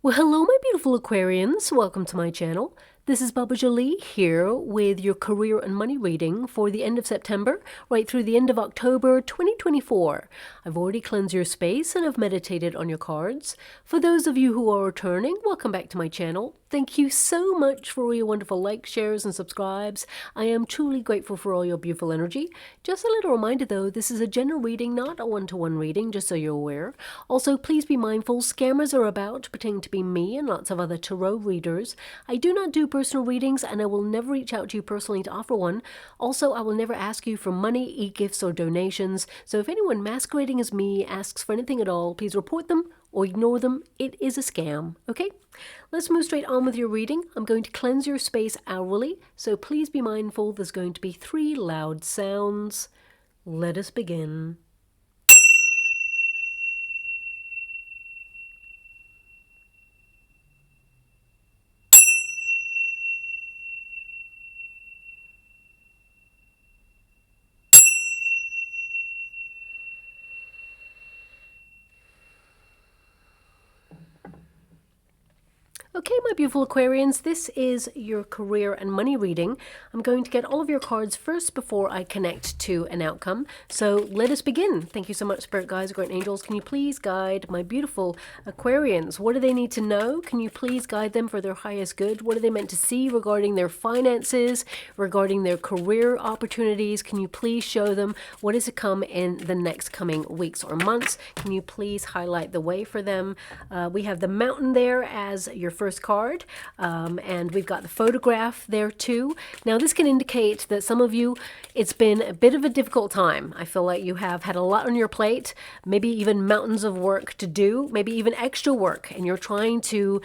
Well, hello, my beautiful Aquarians. Welcome to my channel. This is Baba Jolie here with your career and money reading for the end of September, right through the end of October 2024. I've already cleansed your space and I've meditated on your cards. For those of you who are returning, welcome back to my channel. Thank you so much for all your wonderful likes, shares, and subscribes. I am truly grateful for all your beautiful energy. Just a little reminder though, this is a general reading, not a one-to-one reading, just so you're aware. Also, please be mindful, scammers are about, pretending to be me and lots of other tarot readers. I do not do personal readings and I will never reach out to you personally to offer one. Also, I will never ask you for money, e-gifts, or donations. So if anyone masquerading as me asks for anything at all, please report them or ignore them. It is a scam, okay? Let's move straight on with your reading. I'm going to cleanse your space hourly, so please be mindful there's going to be 3 loud sounds. Let us begin. Okay, my beautiful Aquarians, this is your career and money reading. I'm going to get all of your cards first before I connect to an outcome. So let us begin. Thank you so much, Spirit Guides, Great Angels. Can you please guide my beautiful Aquarians? What do they need to know? Can you please guide them for their highest good? What are they meant to see regarding their finances, regarding their career opportunities? Can you please show them what is to come in the next coming weeks or months? Can you please highlight the way for them? We have the Mountain there as your first card, and we've got the photograph there too. Now this can indicate that some of you, it's been a bit of a difficult time. I feel like you have had a lot on your plate, maybe even mountains of work to do, maybe even extra work, and you're trying to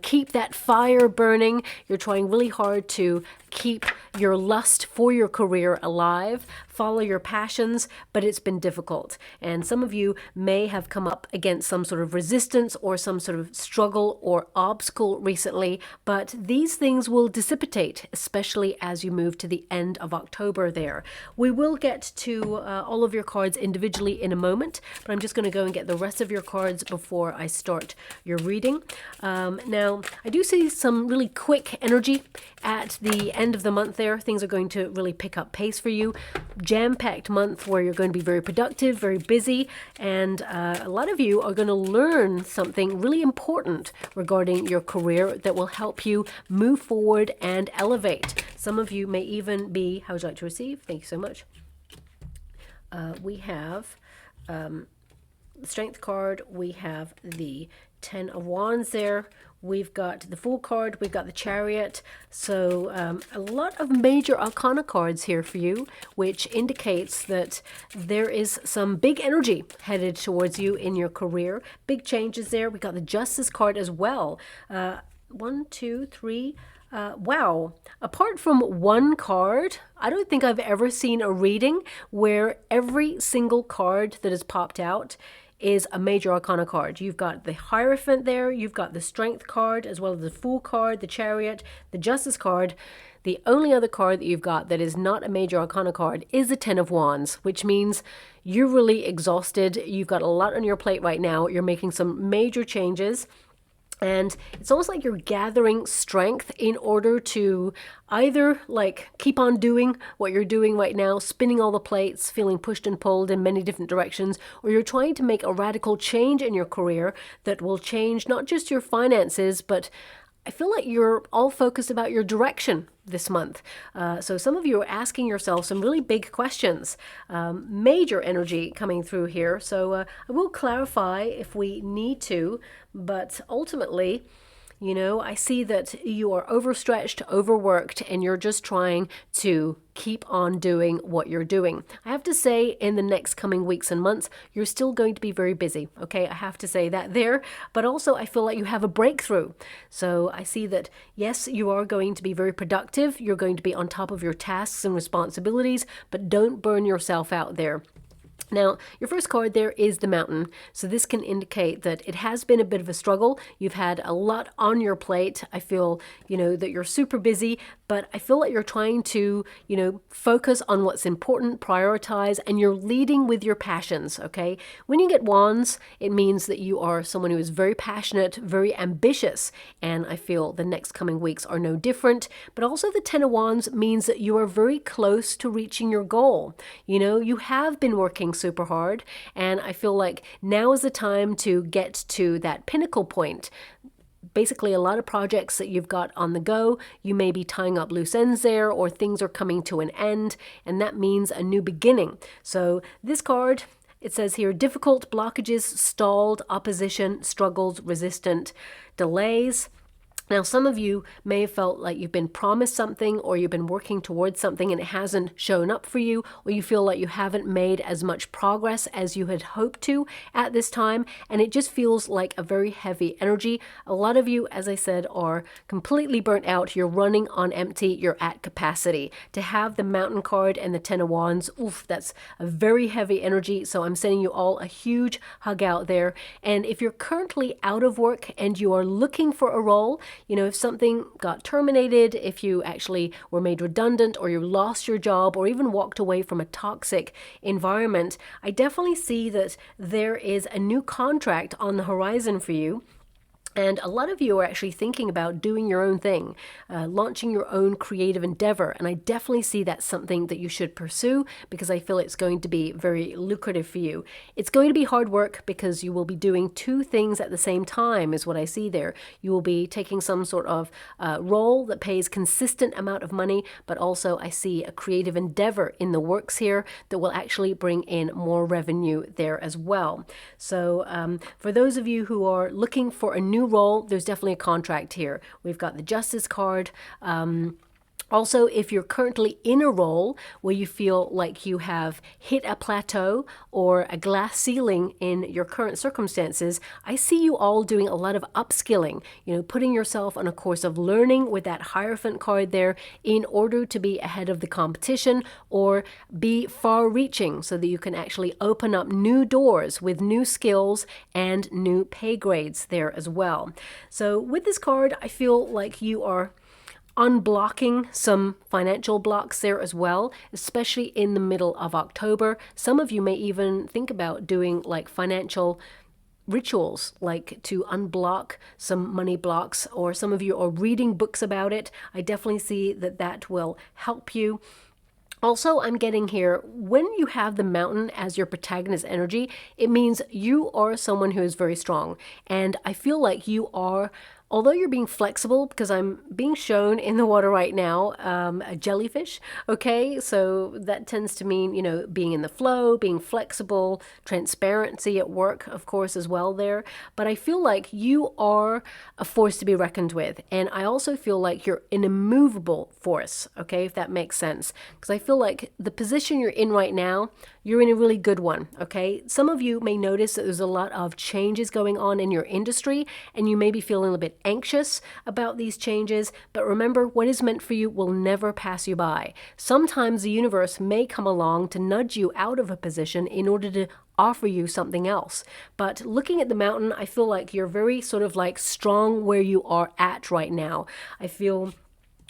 keep that fire burning. You're trying really hard to keep your lust for your career alive, follow your passions, but it's been difficult. And some of you may have come up against some sort of resistance or some sort of struggle or obstacle recently, but these things will dissipate, especially as you move to the end of October there. We will get to all of your cards individually in a moment, but I'm just going to go and get the rest of your cards before I start your reading. Now, I do see some really quick energy at the end of the month there. Things are going to really pick up pace for you. Jam-packed month where you're going to be very productive, very busy, and a lot of you are going to learn something really important regarding your career that will help you move forward and elevate. Some of you may even be, how would you like to receive? Thank you so much. We have the Strength card, we have the 10 of Wands there, we've got the Fool card, we've got the Chariot. So a lot of major arcana cards here for you, which indicates that there is some big energy headed towards you in your career. Big changes there. We got the Justice card as well. 1, 2, 3. Wow. Apart from one card, I don't think I've ever seen a reading where every single card that has popped out is a major arcana card. You've got the Hierophant there, you've got the Strength card, as well as the Fool card, the Chariot, the Justice card. The only other card that you've got that is not a major arcana card is the 10 of Wands, which means you're really exhausted. You've got a lot on your plate right now. You're making some major changes. And it's almost like you're gathering strength in order to either like keep on doing what you're doing right now, spinning all the plates, feeling pushed and pulled in many different directions, or you're trying to make a radical change in your career that will change not just your finances, but I feel like you're all focused about your direction this month. So some of you are asking yourself some really big questions. Major energy coming through here. So I will clarify if we need to, but ultimately, you know, I see that you are overstretched, overworked, and you're just trying to keep on doing what you're doing. I have to say, in the next coming weeks and months, you're still going to be very busy. Okay, I have to say that there. But also, I feel like you have a breakthrough. So I see that, yes, you are going to be very productive. You're going to be on top of your tasks and responsibilities, but don't burn yourself out there. Now, your first card there is the Mountain. So this can indicate that it has been a bit of a struggle. You've had a lot on your plate. I feel, that you're super busy, but I feel like you're trying to, focus on what's important, prioritize, and you're leading with your passions, okay? When you get wands, it means that you are someone who is very passionate, very ambitious, and I feel the next coming weeks are no different. But also the Ten of Wands means that you are very close to reaching your goal. You have been working super hard, and I feel like now is the time to get to that pinnacle point. Basically, a lot of projects that you've got on the go, you may be tying up loose ends there, or things are coming to an end, and that means a new beginning. So this card, it says here, difficult blockages, stalled, opposition, struggles, resistant, delays. Now, some of you may have felt like you've been promised something, or you've been working towards something and it hasn't shown up for you, or you feel like you haven't made as much progress as you had hoped to at this time, and it just feels like a very heavy energy. A lot of you, as I said, are completely burnt out. You're running on empty. You're at capacity. To have the Mountain card and the Ten of Wands, oof, that's a very heavy energy. So I'm sending you all a huge hug out there. And if you're currently out of work and you are looking for a role, if something got terminated, if you actually were made redundant, or you lost your job, or even walked away from a toxic environment, I definitely see that there is a new contract on the horizon for you. And a lot of you are actually thinking about doing your own thing, launching your own creative endeavor. And I definitely see that's something that you should pursue, because I feel it's going to be very lucrative for you. It's going to be hard work, because you will be doing two things at the same time is what I see there. You will be taking some sort of role that pays consistent amount of money, but also I see a creative endeavor in the works here that will actually bring in more revenue there as well. So for those of you who are looking for a new role, there's definitely a contract here. We've got the Justice card. Also, if you're currently in a role where you feel like you have hit a plateau or a glass ceiling in your current circumstances, I see you all doing a lot of upskilling, putting yourself on a course of learning with that Hierophant card there in order to be ahead of the competition, or be far reaching so that you can actually open up new doors with new skills and new pay grades there as well. So with this card, I feel like you are unblocking some financial blocks there as well, especially in the middle of October. Some of you may even think about doing like financial rituals, like to unblock some money blocks, or some of you are reading books about it. I definitely see that that will help you. Also, I'm getting here, when you have the Mountain as your protagonist energy, it means you are someone who is very strong. And I feel like you are, although you're being flexible, because I'm being shown in the water right now, a jellyfish, okay? So that tends to mean, being in the flow, being flexible, transparency at work, of course, as well there. But I feel like you are a force to be reckoned with. And I also feel like you're an immovable force, okay, if that makes sense. Because I feel like the position you're in right now, you're in a really good one, okay? Some of you may notice that there's a lot of changes going on in your industry, and you may be feeling a bit anxious about these changes, but remember, what is meant for you will never pass you by. Sometimes the universe may come along to nudge you out of a position in order to offer you something else. But looking at the Mountain, I feel like you're very sort of like strong where you are at right now. I feel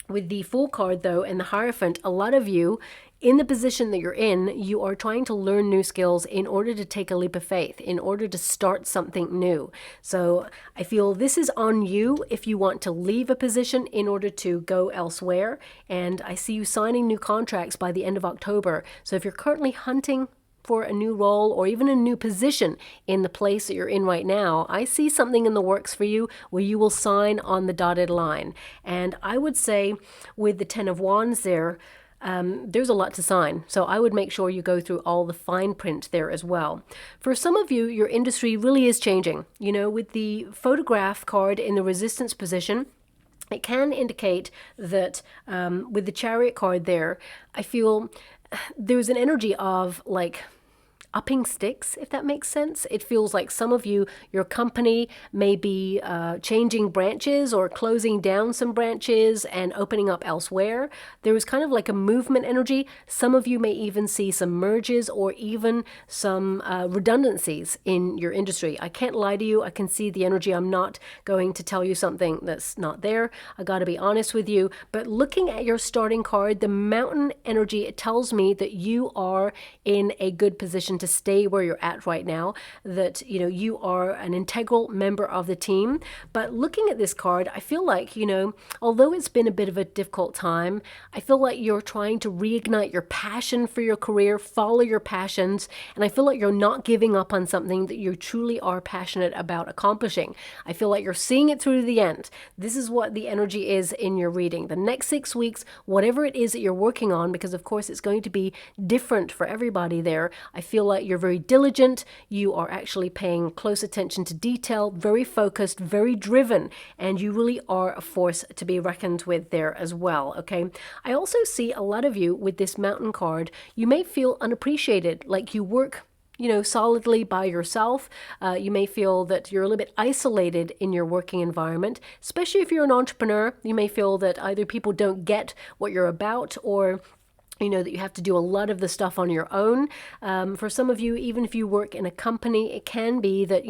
with the Fool card though and the Hierophant, a lot of you in the position that you're in, you are trying to learn new skills in order to take a leap of faith, in order to start something new. So I feel this is on you if you want to leave a position in order to go elsewhere. And I see you signing new contracts by the end of October. So if you're currently hunting for a new role or even a new position in the place that you're in right now, I see something in the works for you where you will sign on the dotted line. And I would say with the Ten of Wands there, there's a lot to sign. So I would make sure you go through all the fine print there as well. For some of you, your industry really is changing. With the Photograph card in the Resistance position, it can indicate that with the Chariot card there, I feel there's an energy of like upping sticks, if that makes sense. It feels like some of you, your company may be changing branches or closing down some branches and opening up elsewhere. There is kind of like a movement energy. Some of you may even see some merges or even some redundancies in your industry. I can't lie to you. I can see the energy. I'm not going to tell you something that's not there. I got to be honest with you. But looking at your starting card, the Mountain energy, it tells me that you are in a good position to stay where you're at right now, that you are an integral member of the team. But looking at this card, I feel like, although it's been a bit of a difficult time, I feel like you're trying to reignite your passion for your career, follow your passions, and I feel like you're not giving up on something that you truly are passionate about accomplishing. I feel like you're seeing it through to the end. This is what the energy is in your reading. The next 6 weeks, whatever it is that you're working on, because of course it's going to be different for everybody there, I feel like you're very diligent, you are actually paying close attention to detail, very focused, very driven, and you really are a force to be reckoned with there as well, okay? I also see a lot of you with this Mountain card, you may feel unappreciated, like you work solidly by yourself. You may feel that you're a little bit isolated in your working environment, especially if you're an entrepreneur. You may feel that either people don't get what you're about, or that you have to do a lot of the stuff on your own. For some of you, even if you work in a company, it can be that,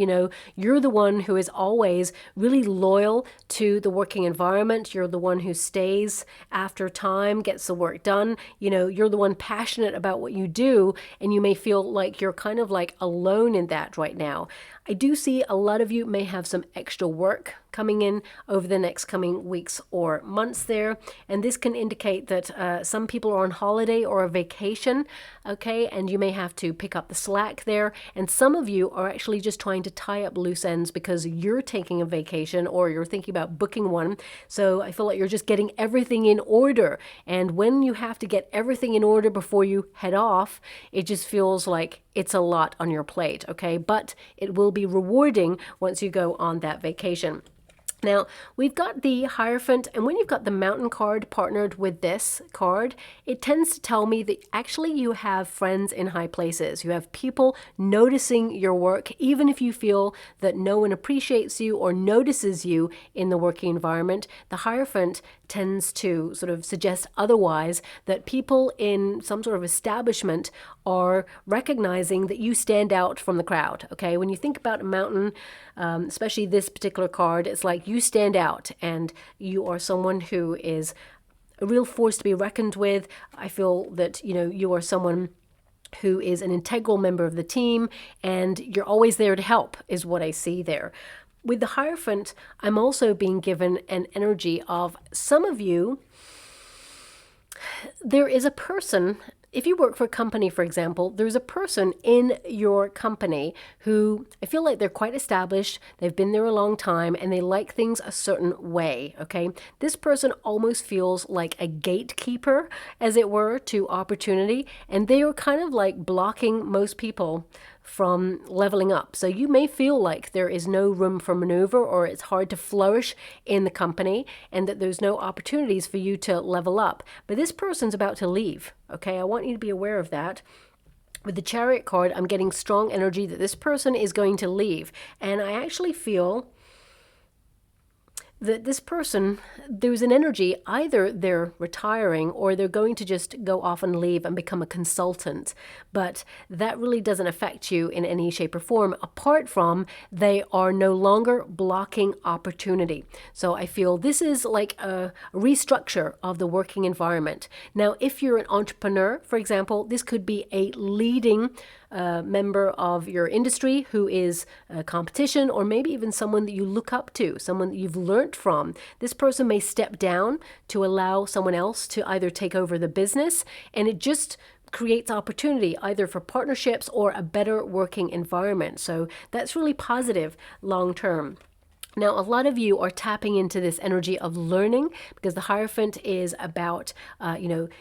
you're the one who is always really loyal to the working environment. You're the one who stays after time, gets the work done. You're the one passionate about what you do, and you may feel like you're kind of like alone in that right now. I do see a lot of you may have some extra work coming in over the next coming weeks or months there. And this can indicate that some people are on holiday or a vacation, okay? And you may have to pick up the slack there. And some of you are actually just trying to tie up loose ends because you're taking a vacation or you're thinking about booking one. So I feel like you're just getting everything in order. And when you have to get everything in order before you head off, it just feels like it's a lot on your plate, okay? But it will be rewarding once you go on that vacation. Now, we've got the Hierophant, and when you've got the Mountain card partnered with this card, it tends to tell me that actually you have friends in high places. You have people noticing your work, even if you feel that no one appreciates you or notices you in the working environment. The Hierophant tends to sort of suggest otherwise, that people in some sort of establishment are recognizing that you stand out from the crowd, okay? When you think about a Mountain, especially this particular card, it's like you stand out and you are someone who is a real force to be reckoned with. I feel that, you are someone who is an integral member of the team and you're always there to help, is what I see there. With the Hierophant, I'm also being given an energy of some of you, there is a person. If you work for a company, for example, there's a person in your company who I feel like they're quite established, they've been there a long time, and they like things a certain way, okay? This person almost feels like a gatekeeper, as it were, to opportunity, and they are kind of like blocking most people from leveling up. So you may feel like there is no room for maneuver, or it's hard to flourish in the company, and that there's no opportunities for you to level up. But this person's about to leave, okay? I want you to be aware of that. With the Chariot card, I'm getting strong energy that this person is going to leave. And I actually feel that this person, there's an energy, either they're retiring or they're going to just go off and leave and become a consultant. But that really doesn't affect you in any shape or form, apart from they are no longer blocking opportunity. So I feel this is like a restructure of the working environment. Now, if you're an entrepreneur, for example, this could be a leading member of your industry who is a competition, or maybe even someone that you look up to, someone that you've learnt from. This person may step down to allow someone else to either take over the business, and it just creates opportunity either for partnerships or a better working environment. So that's really positive long term. Now, a lot of you are tapping into this energy of learning, because the Hierophant is about,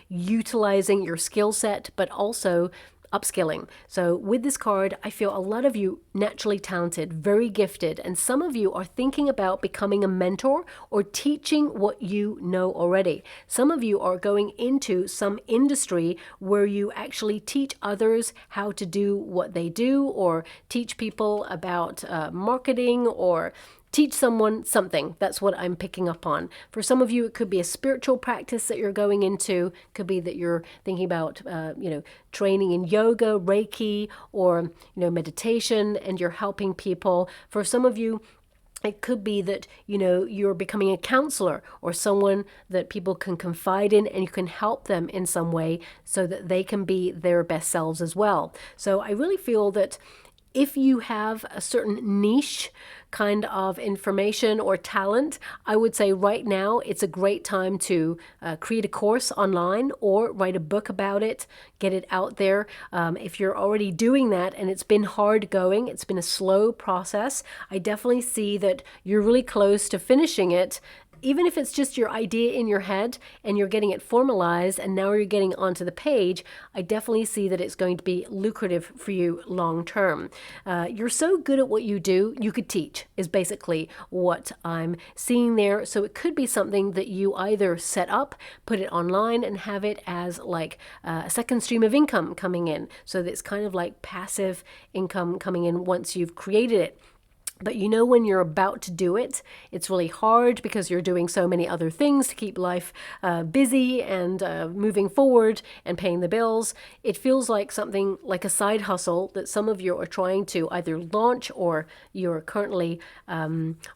utilizing your skill set, but also upskilling. So with this card, I feel a lot of you naturally talented, very gifted, and some of you are thinking about becoming a mentor or teaching what you know already. Some of you are going into some industry where you actually teach others how to do what they do, or teach people about marketing, or teach someone something. That's what I'm picking up on. For some of you, it could be a spiritual practice that you're going into. It could be that you're thinking about, training in yoga, Reiki, or, meditation, and you're helping people. For some of you, it could be that, you're becoming a counselor or someone that people can confide in, and you can help them in some way so that they can be their best selves as well. So I really feel that if you have a certain niche kind of information or talent, I would say right now it's a great time to create a course online or write a book about it, get it out there. If you're already doing that and it's been hard going, it's been a slow process, I definitely see that you're really close to finishing it. Even if it's just your idea in your head and you're getting it formalized and now you're getting onto the page, I definitely see that it's going to be lucrative for you long term. You're so good at what you do, you could teach, is basically what I'm seeing there. So it could be something that you either set up, put it online, and have it as like a second stream of income coming in. So that it's kind of like passive income coming in once you've created it. But when you're about to do it, it's really hard because you're doing so many other things to keep life busy and moving forward and paying the bills. It feels like something like a side hustle that some of you are trying to either launch or you're currently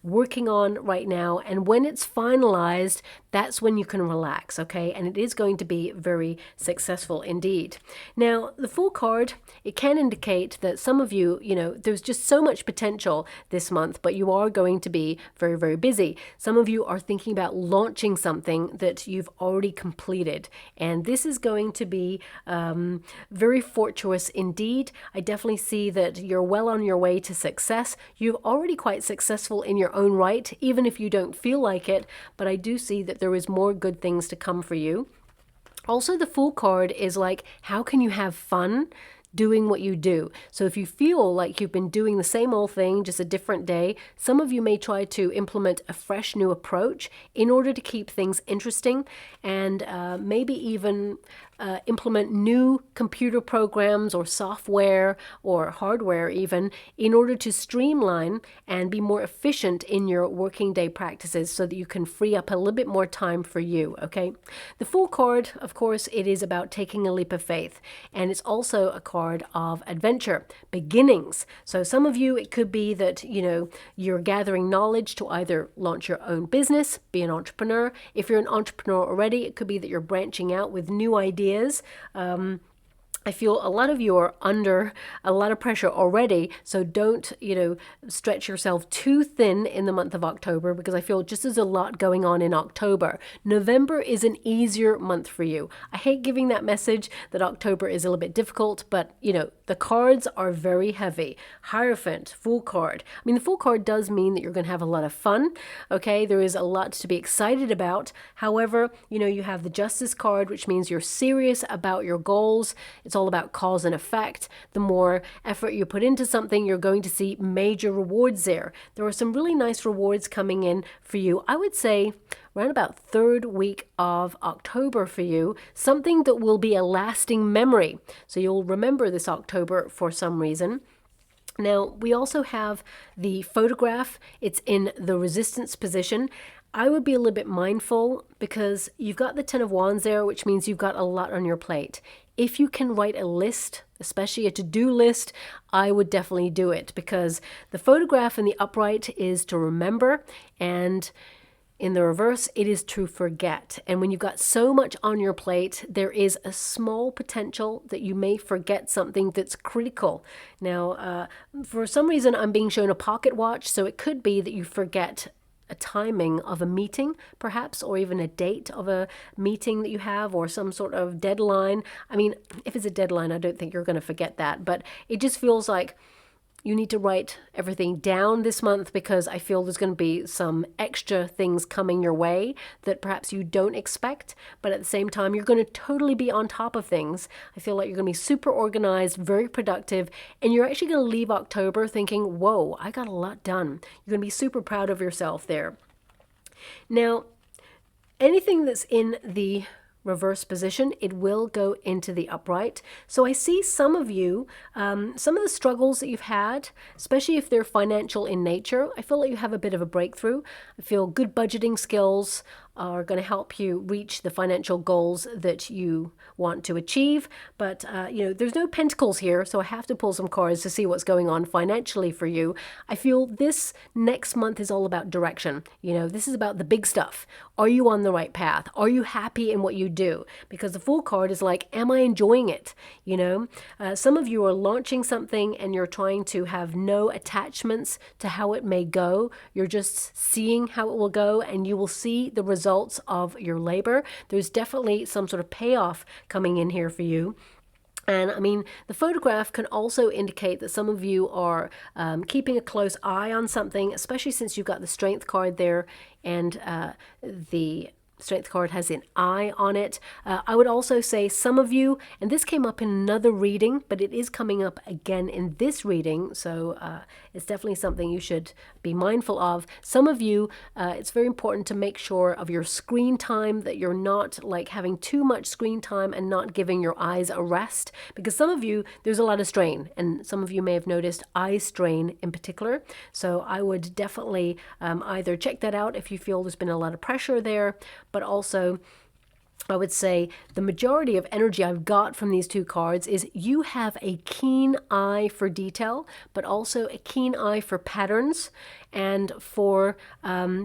working on right now. And when it's finalized, that's when you can relax, okay? And it is going to be very successful indeed. Now, the Fool card, it can indicate that some of you, there's just so much potential this month, but you are going to be very, very busy. Some of you are thinking about launching something that you've already completed, and this is going to be very fortuitous indeed. I definitely see that you're well on your way to success. You're already quite successful in your own right, even if you don't feel like it, but I do see that there is more good things to come for you. Also, the Fool card is like, how can you have fun doing what you do? So if you feel like you've been doing the same old thing, just a different day, some of you may try to implement a fresh new approach in order to keep things interesting, and maybe even implement new computer programs or software or hardware even, in order to streamline and be more efficient in your working day practices so that you can free up a little bit more time for you, okay? The Fool card, of course, it is about taking a leap of faith, and it's also a card of adventure, beginnings. So some of you, it could be that, you're gathering knowledge to either launch your own business, be an entrepreneur. If you're an entrepreneur already, it could be that you're branching out with new ideas. I feel a lot of you are under a lot of pressure already, so don't, stretch yourself too thin in the month of October, because I feel just there's a lot going on in October. November is an easier month for you. I hate giving that message that October is a little bit difficult, but, the cards are very heavy. Hierophant, Fool card. I mean, the Fool card does mean that you're going to have a lot of fun, okay? There is a lot to be excited about. However, you have the Justice card, which means you're serious about your goals. It's all about cause and effect. The more effort you put into something, you're going to see major rewards there. There are some really nice rewards coming in for you. I would say around about third week of October for you, something that will be a lasting memory. So you'll remember this October for some reason. Now, we also have the photograph. It's in the resistance position. I would be a little bit mindful because you've got the Ten of Wands there, which means you've got a lot on your plate. If you can write a list, especially a to-do list, I would definitely do it, because the photograph in the upright is to remember, and in the reverse, it is to forget. And when you've got so much on your plate, there is a small potential that you may forget something that's critical. Now, for some reason, I'm being shown a pocket watch, so it could be that you forget a timing of a meeting, perhaps, or even a date of a meeting that you have, or some sort of deadline. I mean, if it's a deadline, I don't think you're going to forget that, but it just feels like you need to write everything down this month, because I feel there's going to be some extra things coming your way that perhaps you don't expect, but at the same time, you're going to totally be on top of things. I feel like you're going to be super organized, very productive, and you're actually going to leave October thinking, whoa, I got a lot done. You're going to be super proud of yourself there. Now, anything that's in the reverse position, it will go into the upright. So I see some of you, some of the struggles that you've had, especially if they're financial in nature, I feel like you have a bit of a breakthrough. I feel good budgeting skills are going to help you reach the financial goals that you want to achieve. But, there's no pentacles here, so I have to pull some cards to see what's going on financially for you. I feel this next month is all about direction. This is about the big stuff. Are you on the right path? Are you happy in what you do? Because the Fool card is like, am I enjoying it? Some of you are launching something and you're trying to have no attachments to how it may go. You're just seeing how it will go, and you will see the results of your labor. There's definitely some sort of payoff coming in here for you. And I mean, the photograph can also indicate that some of you are keeping a close eye on something, especially since you've got the Strength card there, and the Strength card has an eye on it. I would also say some of you, and this came up in another reading, but it is coming up again in this reading, so it's definitely something you should be mindful of. Some of you, it's very important to make sure of your screen time, that you're not like having too much screen time and not giving your eyes a rest, because some of you, there's a lot of strain, and some of you may have noticed eye strain in particular. So I would definitely either check that out if you feel there's been a lot of pressure there, but also I would say the majority of energy I've got from these two cards is you have a keen eye for detail, but also a keen eye for patterns and for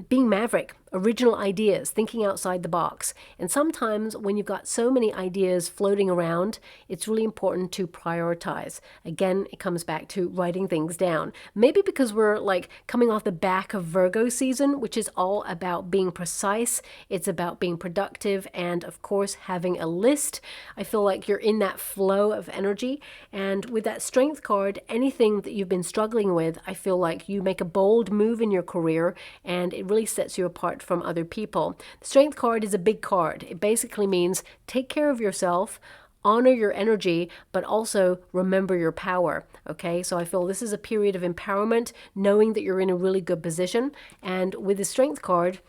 being maverick, original ideas, thinking outside the box. And sometimes when you've got so many ideas floating around, it's really important to prioritize. Again, it comes back to writing things down. Maybe because we're like coming off the back of Virgo season, which is all about being precise. It's about being productive and, of course, having a list. I feel like you're in that flow of energy. And with that Strength card, anything that you've been struggling with, I feel like you make a bold move in your career and it really sets you apart from other people. The Strength card is a big card. It basically means take care of yourself, honor your energy, but also remember your power. Okay, so I feel this is a period of empowerment, knowing that you're in a really good position. And with the Strength card,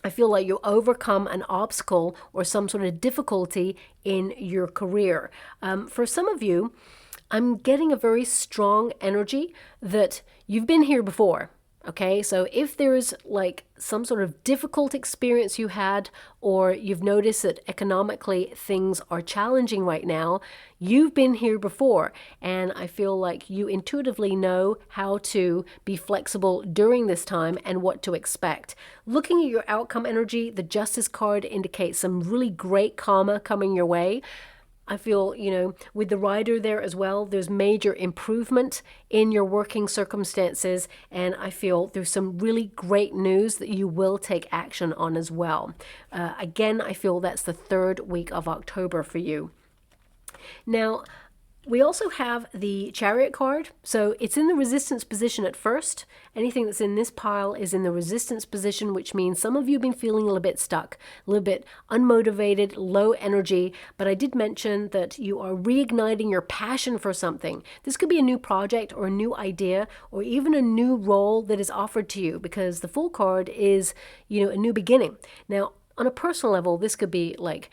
I feel like you overcome an obstacle or some sort of difficulty in your career. For some of you, I'm getting a very strong energy that you've been here before. Okay, so if there's like some sort of difficult experience you had, or you've noticed that economically things are challenging right now, you've been here before. And I feel like you intuitively know how to be flexible during this time and what to expect. Looking at your outcome energy, the Justice card indicates some really great karma coming your way. I feel, with the Rider there as well, there's major improvement in your working circumstances, and I feel there's some really great news that you will take action on as well. Again, I feel that's the third week of October for you. Now, we also have the Chariot card. So it's in the resistance position at first. Anything that's in this pile is in the resistance position, which means some of you have been feeling a little bit stuck, a little bit unmotivated, low energy. But I did mention that you are reigniting your passion for something. This could be a new project or a new idea or even a new role that is offered to you, because the Fool card is, a new beginning. Now, on a personal level, this could be like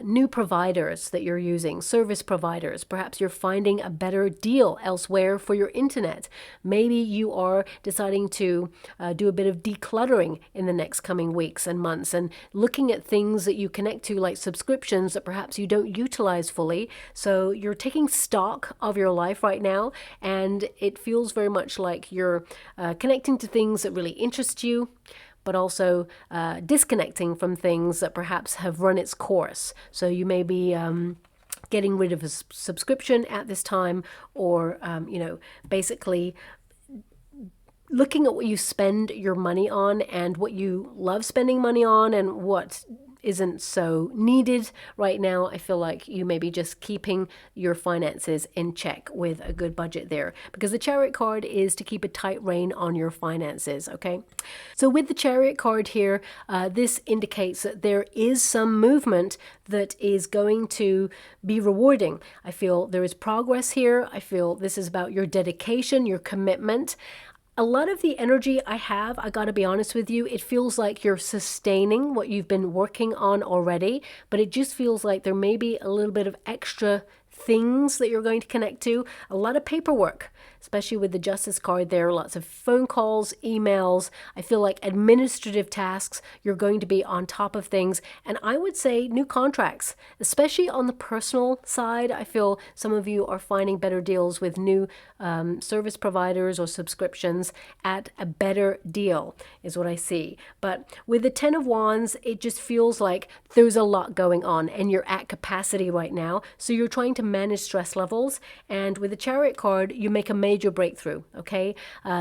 new providers that you're using, service providers. Perhaps you're finding a better deal elsewhere for your internet. Maybe you are deciding to do a bit of decluttering in the next coming weeks and months, and looking at things that you connect to, like subscriptions that perhaps you don't utilize fully. So you're taking stock of your life right now, and it feels very much like you're connecting to things that really interest you, but also disconnecting from things that perhaps have run its course. So you may be getting rid of a subscription at this time, or, basically looking at what you spend your money on and what you love spending money on and what isn't so needed right now. I feel like you may be just keeping your finances in check with a good budget there, because the Chariot card is to keep a tight rein on your finances, okay? So with the Chariot card here, this indicates that there is some movement that is going to be rewarding. I feel there is progress here. I feel this is about your dedication, your commitment. A lot of the energy I have, I gotta be honest with you, it feels like you're sustaining what you've been working on already, but it just feels like there may be a little bit of extra things that you're going to connect to. A lot of paperwork, especially with the Justice card there, lots of phone calls, emails. I feel like administrative tasks, you're going to be on top of things. And I would say new contracts, especially on the personal side. I feel some of you are finding better deals with new service providers or subscriptions at a better deal, is what I see. But with the Ten of Wands, it just feels like there's a lot going on and you're at capacity right now. So you're trying to manage stress levels. And with the Chariot card, you make a major breakthrough, okay?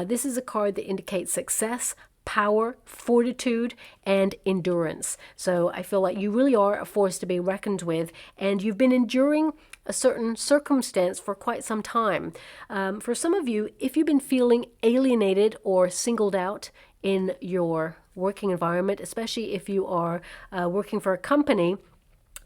This is a card that indicates success, power, fortitude, and endurance. So I feel like you really are a force to be reckoned with, and you've been enduring a certain circumstance for quite some time. For some of you, if you've been feeling alienated or singled out in your working environment, especially if you are working for a company,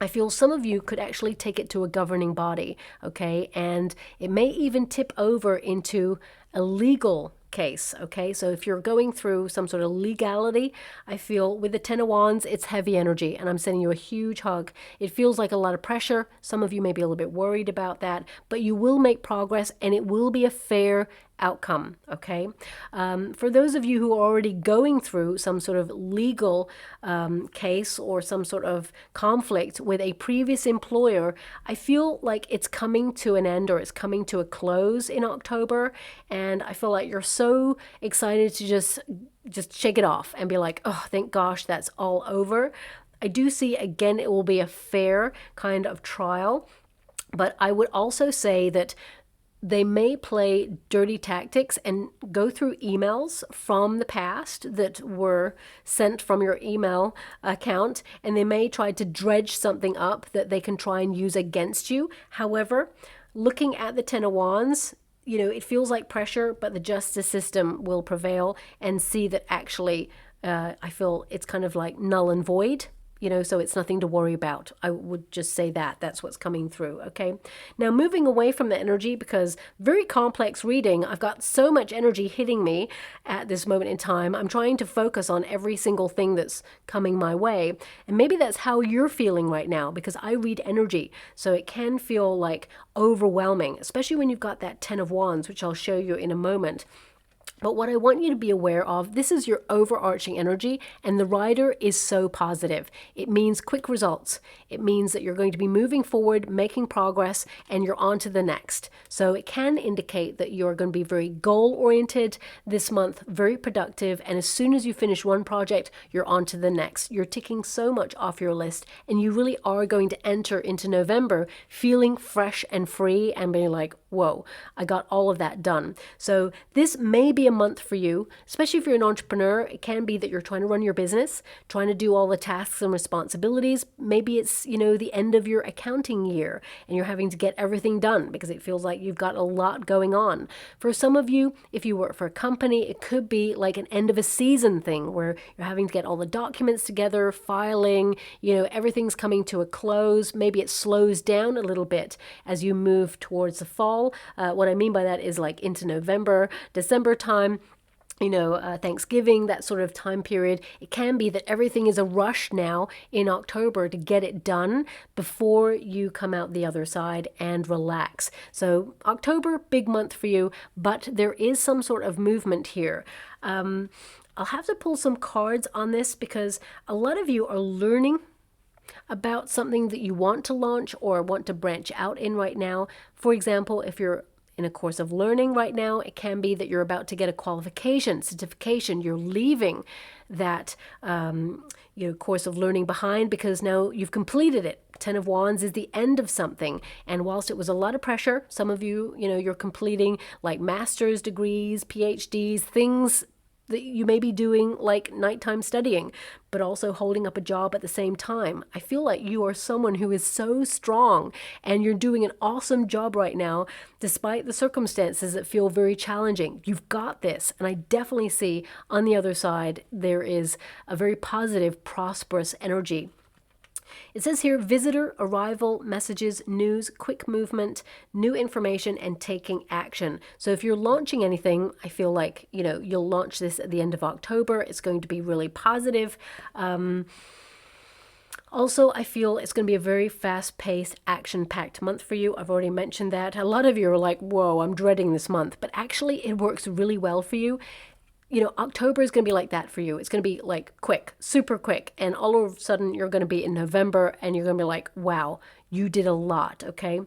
I feel some of you could actually take it to a governing body, okay? And it may even tip over into a legal case, okay? So if you're going through some sort of legality, I feel with the Ten of Wands, it's heavy energy, and I'm sending you a huge hug. It feels like a lot of pressure. Some of you may be a little bit worried about that, but you will make progress, and it will be a fair outcome, okay? For those of you who are already going through some sort of legal case or some sort of conflict with a previous employer, I feel like it's coming to an end, or it's coming to a close in October, and I feel like you're so excited to just shake it off and be like, oh, thank gosh, that's all over. I do see, again, it will be a fair kind of trial, but I would also say that they may play dirty tactics and go through emails from the past that were sent from your email account, and they may try to dredge something up that they can try and use against you. However, looking at the Ten of Wands, you know, it feels like pressure, but the justice system will prevail and see that actually, I feel it's kind of like null and void. You know, so it's nothing to worry about. I would just say that that's what's coming through, okay? Now, moving away from the energy, because very complex reading, I've got so much energy hitting me at this moment in time. I'm trying to focus on every single thing that's coming my way. And maybe that's how you're feeling right now, because I read energy. So it can feel like overwhelming, especially when you've got that Ten of Wands, which I'll show you in a moment. But what I want you to be aware of, this is your overarching energy, and the rider is so positive. It means quick results. It means that you're going to be moving forward, making progress, and you're on to the next. So it can indicate that you're going to be very goal-oriented this month, very productive, and as soon as you finish one project, you're on to the next. You're ticking so much off your list, and you really are going to enter into November feeling fresh and free and being like, whoa, I got all of that done. So this may be a month for you, especially if you're an entrepreneur. It can be that you're trying to run your business, trying to do all the tasks and responsibilities. Maybe it's, you know, the end of your accounting year and you're having to get everything done because it feels like you've got a lot going on. For some of you, if you work for a company, it could be like an end of a season thing where you're having to get all the documents together, filing, you know, everything's coming to a close. Maybe it slows down a little bit as you move towards the fall. What I mean by that is like into November, December time, you know, Thanksgiving, that sort of time period. It can be that everything is a rush now in October to get it done before you come out the other side and relax. So October, big month for you, but there is some sort of movement here. I'll have to pull some cards on this because a lot of you are learning about something that you want to launch or want to branch out in right now. For example, if you're in a course of learning right now, it can be that you're about to get a qualification, certification. You're leaving that course of learning behind because now you've completed it. Ten of Wands is the end of something. And whilst it was a lot of pressure, some of you, you're completing like master's degrees, PhDs, things that you may be doing like nighttime studying, but also holding up a job at the same time. I feel like you are someone who is so strong and you're doing an awesome job right now, despite the circumstances that feel very challenging. You've got this. And I definitely see on the other side, there is a very positive, prosperous energy. It says here, visitor, arrival, messages, news, quick movement, new information, and taking action. So if you're launching anything, I feel like, you'll launch this at the end of October. It's going to be really positive. Also, I feel it's going to be a very fast-paced, action-packed month for you. I've already mentioned that. A lot of you are like, whoa, I'm dreading this month. But actually, it works really well for you. October is going to be like that for you. It's going to be like quick, super quick. And all of a sudden you're going to be in November and you're going to be like, wow, you did a lot. Okay.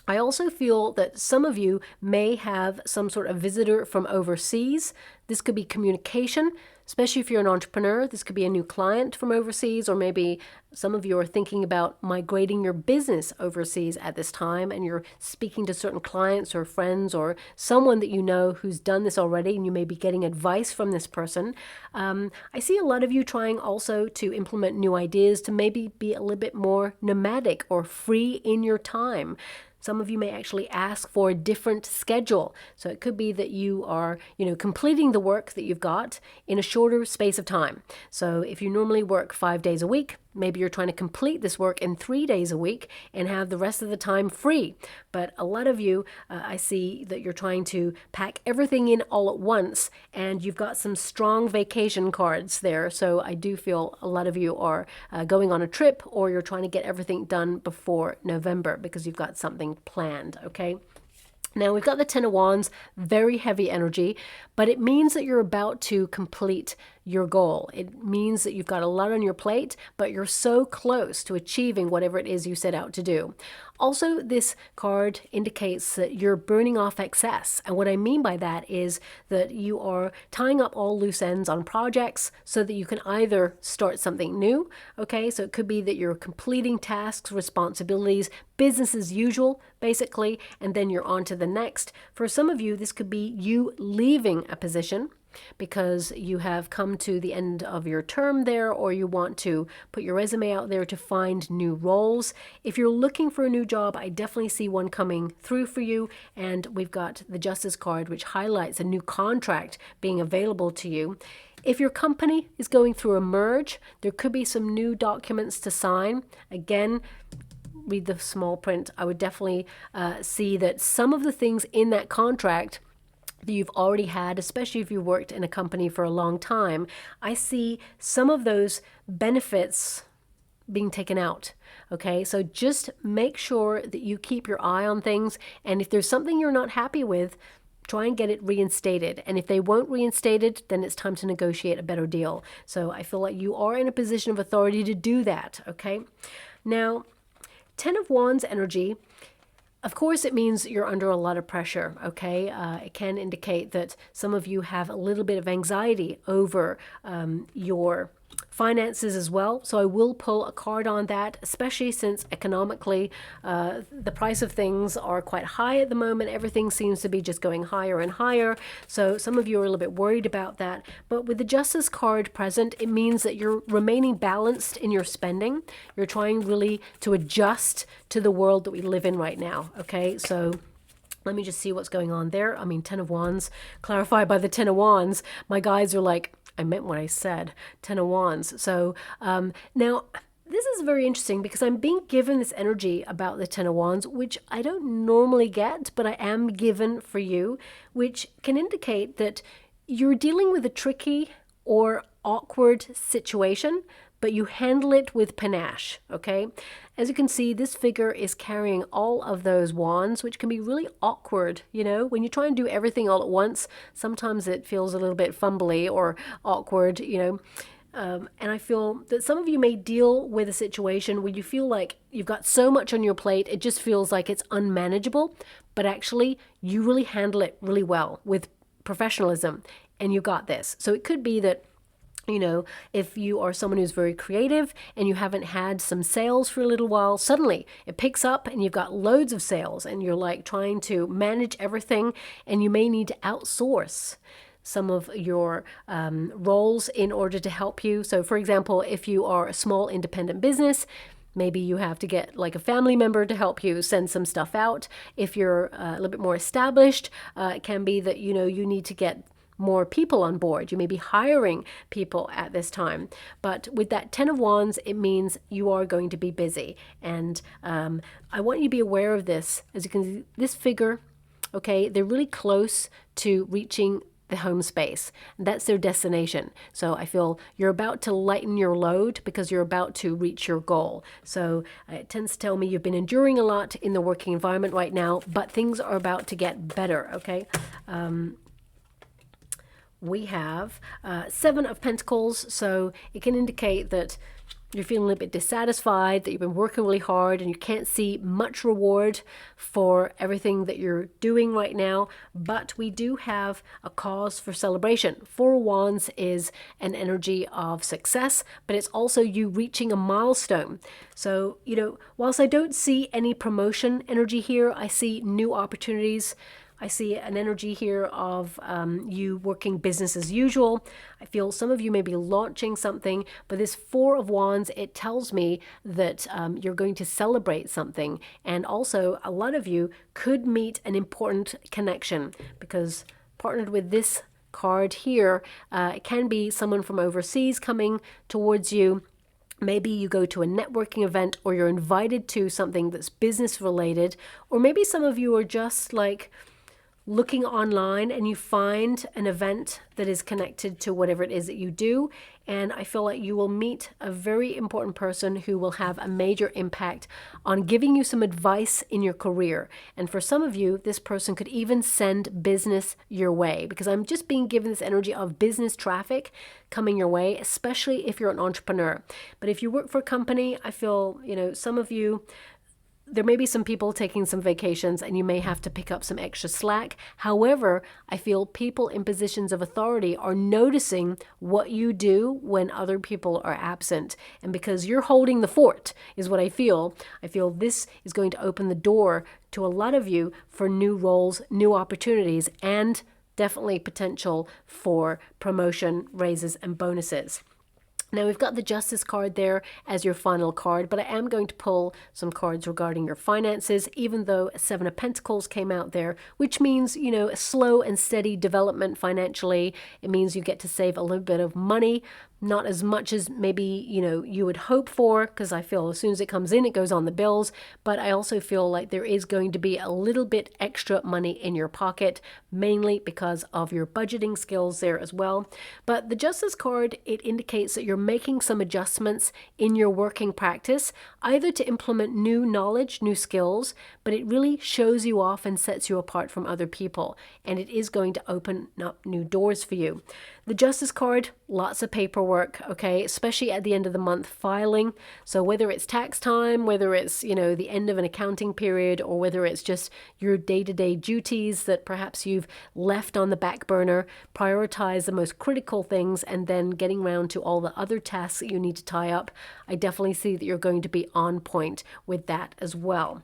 I also feel that some of you may have some sort of visitor from overseas. This could be communication, especially if you're an entrepreneur. This could be a new client from overseas, or maybe some of you are thinking about migrating your business overseas at this time, and you're speaking to certain clients or friends or someone that you know who's done this already, and you may be getting advice from this person. I see a lot of you trying also to implement new ideas to maybe be a little bit more nomadic or free in your time. Some of you may actually ask for a different schedule. So it could be that you are, completing the work that you've got in a shorter space of time. So if you normally work 5 days a week, maybe you're trying to complete this work in 3 days a week and have the rest of the time free. But a lot of you, I see that you're trying to pack everything in all at once, and you've got some strong vacation cards there. So I do feel a lot of you are going on a trip, or you're trying to get everything done before November because you've got something planned, okay? Now we've got the Ten of Wands, very heavy energy, but it means that you're about to complete your goal. It means that you've got a lot on your plate, but you're so close to achieving whatever it is you set out to do. Also, this card indicates that you're burning off excess. And what I mean by that is that you are tying up all loose ends on projects so that you can either start something new, okay? So it could be that you're completing tasks, responsibilities, business as usual, basically, and then you're on to the next. For some of you, this could be you leaving a position because you have come to the end of your term there, or you want to put your resume out there to find new roles. If you're looking for a new job, I definitely see one coming through for you. And we've got the Justice card, which highlights a new contract being available to you. If your company is going through a merge, there could be some new documents to sign. Again, read the small print. I would definitely see that some of the things in that contract that you've already had, especially if you worked in a company for a long time, I see some of those benefits being taken out. Okay, so just make sure that you keep your eye on things, and if there's something you're not happy with, try and get it reinstated. And if they won't reinstate it, then it's time to negotiate a better deal. So I feel like you are in a position of authority to do that. Okay, now Ten of Wands energy, of course, it means you're under a lot of pressure, okay? It can indicate that some of you have a little bit of anxiety over your finances as well. So I will pull a card on that, especially since economically the price of things are quite high at the moment. Everything seems to be just going higher and higher. So some of you are a little bit worried about that. But with the Justice card present, it means that you're remaining balanced in your spending. You're trying really to adjust to the world that we live in right now, okay? So let me just see what's going on there. I mean, Ten of Wands, clarified by the Ten of Wands. My guys are like, I meant what I said, Ten of Wands. So now this is very interesting because I'm being given this energy about the Ten of Wands, which I don't normally get, but I am given for you, which can indicate that you're dealing with a tricky or awkward situation, but you handle it with panache, okay? As you can see, this figure is carrying all of those wands, which can be really awkward, When you try and do everything all at once, sometimes it feels a little bit fumbly or awkward, and I feel that some of you may deal with a situation where you feel like you've got so much on your plate, it just feels like it's unmanageable, but actually you really handle it really well with professionalism, and you got this. So it could be that if you are someone who's very creative and you haven't had some sales for a little while, suddenly it picks up and you've got loads of sales and you're like trying to manage everything, and you may need to outsource some of your roles in order to help you. So for example, if you are a small independent business, maybe you have to get like a family member to help you send some stuff out. If you're a little bit more established, it can be that, you need to get more people on board. You may be hiring people at this time. But with that 10 of Wands, it means you are going to be busy. And I want you to be aware of this. As you can see, this figure, okay, they're really close to reaching the home space. That's their destination. So I feel you're about to lighten your load because you're about to reach your goal. So it tends to tell me you've been enduring a lot in the working environment right now, but things are about to get better, okay? We have 7 of Pentacles, so it can indicate that you're feeling a little bit dissatisfied, that you've been working really hard and you can't see much reward for everything that you're doing right now. But we do have a cause for celebration. 4 of Wands is an energy of success, but it's also you reaching a milestone. So, whilst I don't see any promotion energy here, I see new opportunities. I see an energy here of you working business as usual. I feel some of you may be launching something, but this 4 of Wands, it tells me that you're going to celebrate something. And also, a lot of you could meet an important connection, because partnered with this card here, it can be someone from overseas coming towards you. Maybe you go to a networking event, or you're invited to something that's business related, or maybe some of you are just like looking online and you find an event that is connected to whatever it is that you do. And I feel like you will meet a very important person who will have a major impact on giving you some advice in your career. And for some of you, this person could even send business your way, because I'm just being given this energy of business traffic coming your way, especially if you're an entrepreneur. But if you work for a company, I feel, some of you, there may be some people taking some vacations and you may have to pick up some extra slack. However, I feel people in positions of authority are noticing what you do when other people are absent. And because you're holding the fort is what I feel this is going to open the door to a lot of you for new roles, new opportunities, and definitely potential for promotion, raises, and bonuses. Now we've got the Justice card there as your final card, but I am going to pull some cards regarding your finances, even though a 7 of Pentacles came out there, which means, a slow and steady development financially. It means you get to save a little bit of money, not as much as maybe, you would hope for, because I feel as soon as it comes in, it goes on the bills. But I also feel like there is going to be a little bit extra money in your pocket, mainly because of your budgeting skills there as well. But the Justice card, it indicates that you're making some adjustments in your working practice, either to implement new knowledge, new skills, but it really shows you off and sets you apart from other people. And it is going to open up new doors for you. The Justice card, lots of paperwork, okay, especially at the end of the month, filing. So whether it's tax time, whether it's, the end of an accounting period, or whether it's just your day-to-day duties that perhaps you've left on the back burner, prioritize the most critical things and then getting around to all the other tasks that you need to tie up. I definitely see that you're going to be on point with that as well.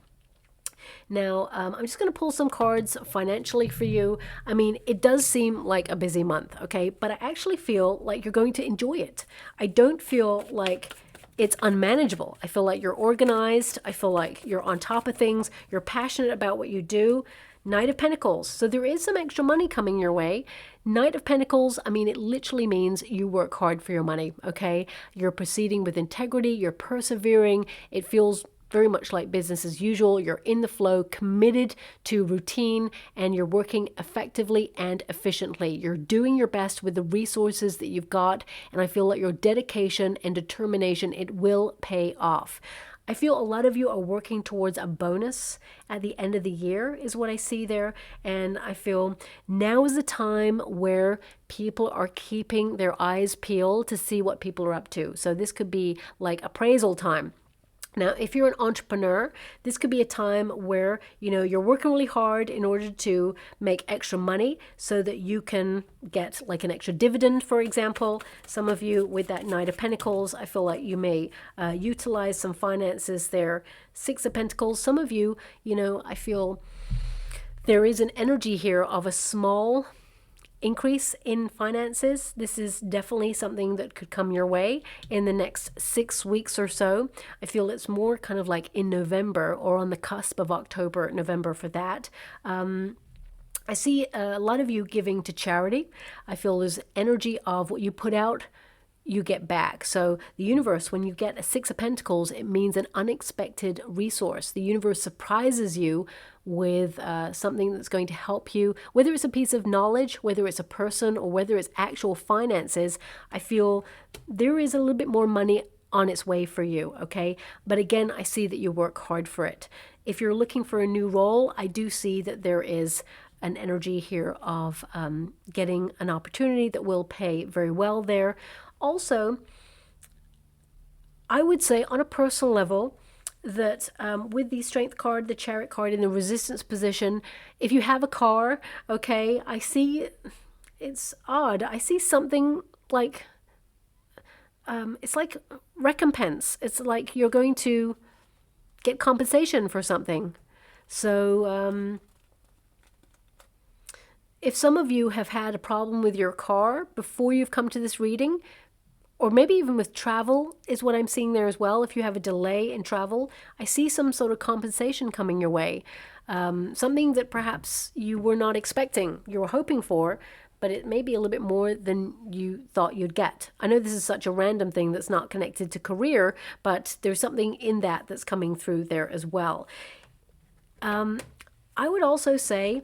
Now, I'm just going to pull some cards financially for you. I mean, it does seem like a busy month, okay? But I actually feel like you're going to enjoy it. I don't feel like it's unmanageable. I feel like you're organized. I feel like you're on top of things. You're passionate about what you do. Knight of Pentacles. So there is some extra money coming your way. Knight of Pentacles, I mean, it literally means you work hard for your money, okay? You're proceeding with integrity. You're persevering. It feels very much like business as usual. You're in the flow, committed to routine, and you're working effectively and efficiently. You're doing your best with the resources that you've got, and I feel like your dedication and determination, it will pay off. I feel a lot of you are working towards a bonus at the end of the year is what I see there. And I feel now is the time where people are keeping their eyes peeled to see what people are up to. So this could be like appraisal time. Now, if you're an entrepreneur, this could be a time where, you're working really hard in order to make extra money so that you can get like an extra dividend, for example. Some of you with that Knight of Pentacles, I feel like you may utilize some finances there. 6 of Pentacles, some of you, I feel there is an energy here of a small increase in finances. This is definitely something that could come your way in the next 6 weeks or so. I feel it's more kind of like in November or on the cusp of October, November for that. I see a lot of you giving to charity. I feel there's energy of what you put out, you get back. So the universe, when you get a Six of Pentacles, it means an unexpected resource. The universe surprises you with something that's going to help you, whether it's a piece of knowledge, whether it's a person, or whether it's actual finances. I feel there is a little bit more money on its way for you, okay? But again, I see that you work hard for it. If you're looking for a new role, I do see that there is an energy here of getting an opportunity that will pay very well there. Also, I would say on a personal level that with the Strength card, the Chariot card in the Resistance position, if you have a car, okay, I see, it's odd, I see something like, it's like recompense. It's like you're going to get compensation for something. So if some of you have had a problem with your car before you've come to this reading, or maybe even with travel is what I'm seeing there as well. If you have a delay in travel, I see some sort of compensation coming your way. Something that perhaps you were not expecting, you were hoping for, but it may be a little bit more than you thought you'd get. I know this is such a random thing that's not connected to career, but there's something in that that's coming through there as well. I would also say,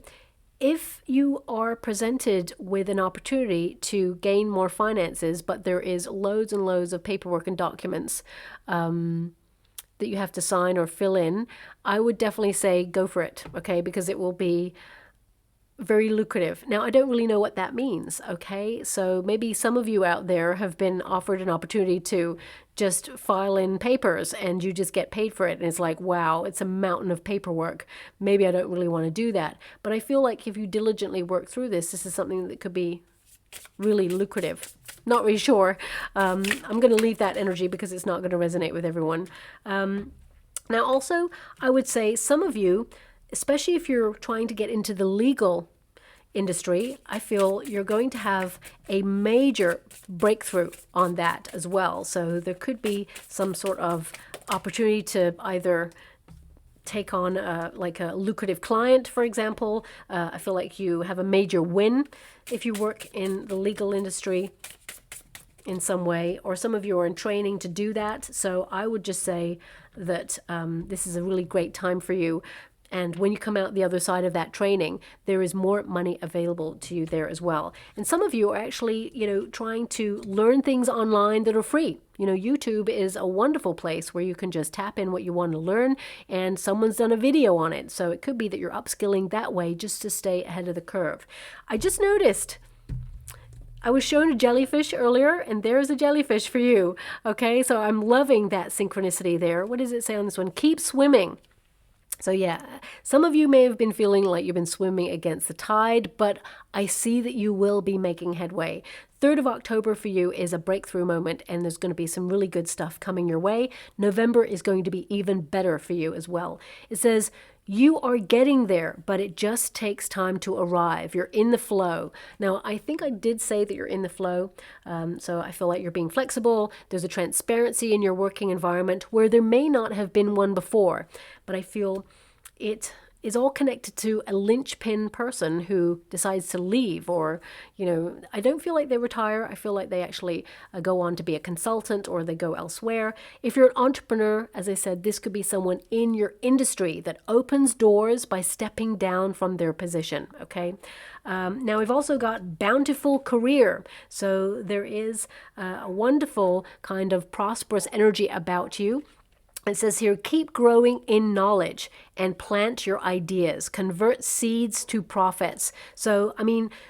if you are presented with an opportunity to gain more finances, but there is loads and loads of paperwork and documents that you have to sign or fill in, I would definitely say go for it, okay? Because it will be very lucrative. Now, I don't really know what that means, okay? So maybe some of you out there have been offered an opportunity to just file in papers and you just get paid for it. And it's like, wow, it's a mountain of paperwork. Maybe I don't really want to do that. But I feel like if you diligently work through this, this is something that could be really lucrative. Not really sure. I'm going to leave that energy because it's not going to resonate with everyone. Now, also, I would say some of you, especially if you're trying to get into the legal industry, I feel you're going to have a major breakthrough on that as well. So there could be some sort of opportunity to either take on like a lucrative client, for example. I feel like you have a major win if you work in the legal industry in some way, or some of you are in training to do that. So I would just say that this is a really great time for you. And when you come out the other side of that training, there is more money available to you there as well. And some of you are actually, trying to learn things online that are free. YouTube is a wonderful place where you can just tap in what you want to learn and someone's done a video on it. So it could be that you're upskilling that way just to stay ahead of the curve. I just noticed I was shown a jellyfish earlier, and there's a jellyfish for you. Okay, so I'm loving that synchronicity there. What does it say on this one? Keep swimming. So yeah, some of you may have been feeling like you've been swimming against the tide, but I see that you will be making headway. 3rd of October for you is a breakthrough moment, and there's going to be some really good stuff coming your way. November is going to be even better for you as well. It says, you are getting there, but it just takes time to arrive. You're in the flow. Now, I think I did say that you're in the flow. So I feel like you're being flexible. There's a transparency in your working environment where there may not have been one before. But I feel it is all connected to a linchpin person who decides to leave, or, I don't feel like they retire. I feel like they actually go on to be a consultant, or they go elsewhere. If you're an entrepreneur, as I said, this could be someone in your industry that opens doors by stepping down from their position, okay? Now, we've also got bountiful career. So there is a wonderful kind of prosperous energy about you. It says here, keep growing in knowledge and plant your ideas. Convert seeds to profits. So,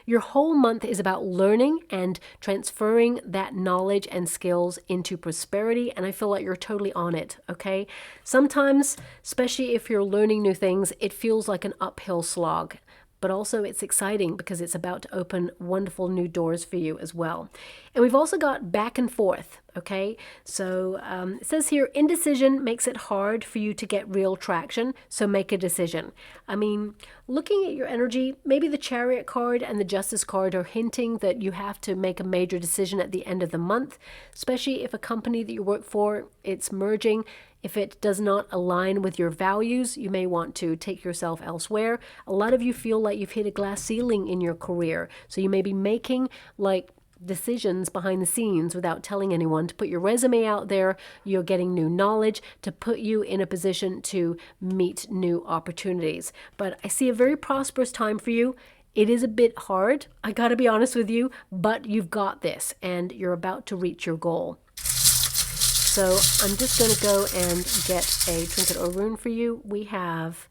your whole month is about learning and transferring that knowledge and skills into prosperity. And I feel like you're totally on it, okay? Sometimes, especially if you're learning new things, it feels like an uphill slog. but also it's exciting because it's about to open wonderful new doors for you as well. And we've also got back and forth, okay? So it says here, indecision makes it hard for you to get real traction, so make a decision. I mean, looking at your energy, maybe the Chariot card and the Justice card are hinting that you have to make a major decision at the end of the month, especially if a company that you work for, it's merging. If it does not align with your values, you may want to take yourself elsewhere. A lot of you feel like you've hit a glass ceiling in your career. So you may be making like decisions behind the scenes without telling anyone to put your resume out there. You're getting new knowledge to put you in a position to meet new opportunities. But I see a very prosperous time for you. It is a bit hard, I gotta be honest with you, but you've got this and you're about to reach your goal. So I'm just going to go and get a trinket or rune for you. We have,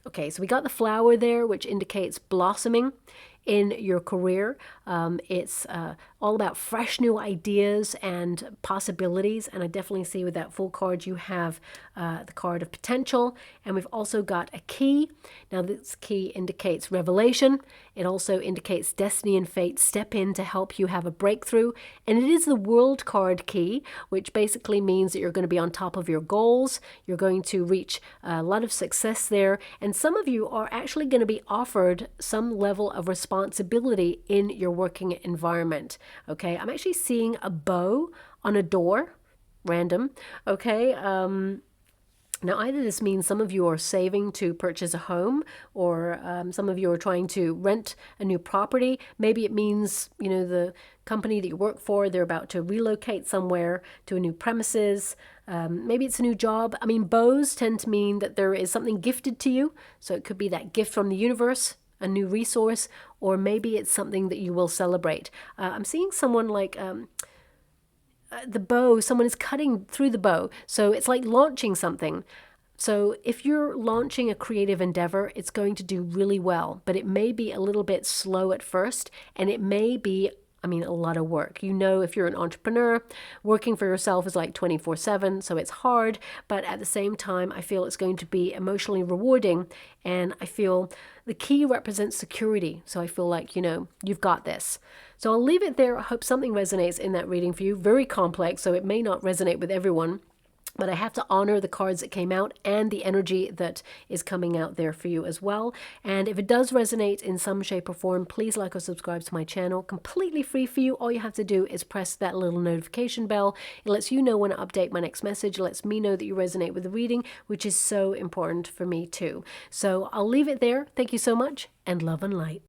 okay, so we got the flower there, which indicates blossoming in your career. It's all about fresh new ideas and possibilities. And I definitely see with that full card, you have the card of potential. And we've also got a key. Now this key indicates revelation. It also indicates destiny and fate step in to help you have a breakthrough. And it is the World card key, which basically means that you're going to be on top of your goals. You're going to reach a lot of success there. And some of you are actually going to be offered some level of responsibility in your working environment. Okay, I'm actually seeing a bow on a door, random. Okay, now either this means some of you are saving to purchase a home, or some of you are trying to rent a new property. Maybe it means, you know, the company that you work for, they're about to relocate somewhere to a new premises. Maybe it's a new job. I mean, bows tend to mean that there is something gifted to you. So it could be that gift from the universe, a new resource, or maybe it's something that you will celebrate. I'm seeing someone like the bow, someone is cutting through the bow. So it's like launching something. So if you're launching a creative endeavor, it's going to do really well, but it may be a little bit slow at first, and it may be, I mean, a lot of work. You know, if you're an entrepreneur, working for yourself is like 24/7, so it's hard, but at the same time, I feel it's going to be emotionally rewarding, and I feel the key represents security, so I feel like, you know, you've got this. So I'll leave it there. I hope something resonates in that reading for you. Very complex, so it may not resonate with everyone, but I have to honor the cards that came out and the energy that is coming out there for you as well. And if it does resonate in some shape or form, please like or subscribe to my channel. Completely free for you. All you have to do is press that little notification bell. It lets you know when I update my next message. It lets me know that you resonate with the reading, which is so important for me too. So I'll leave it there. Thank you so much, and love and light.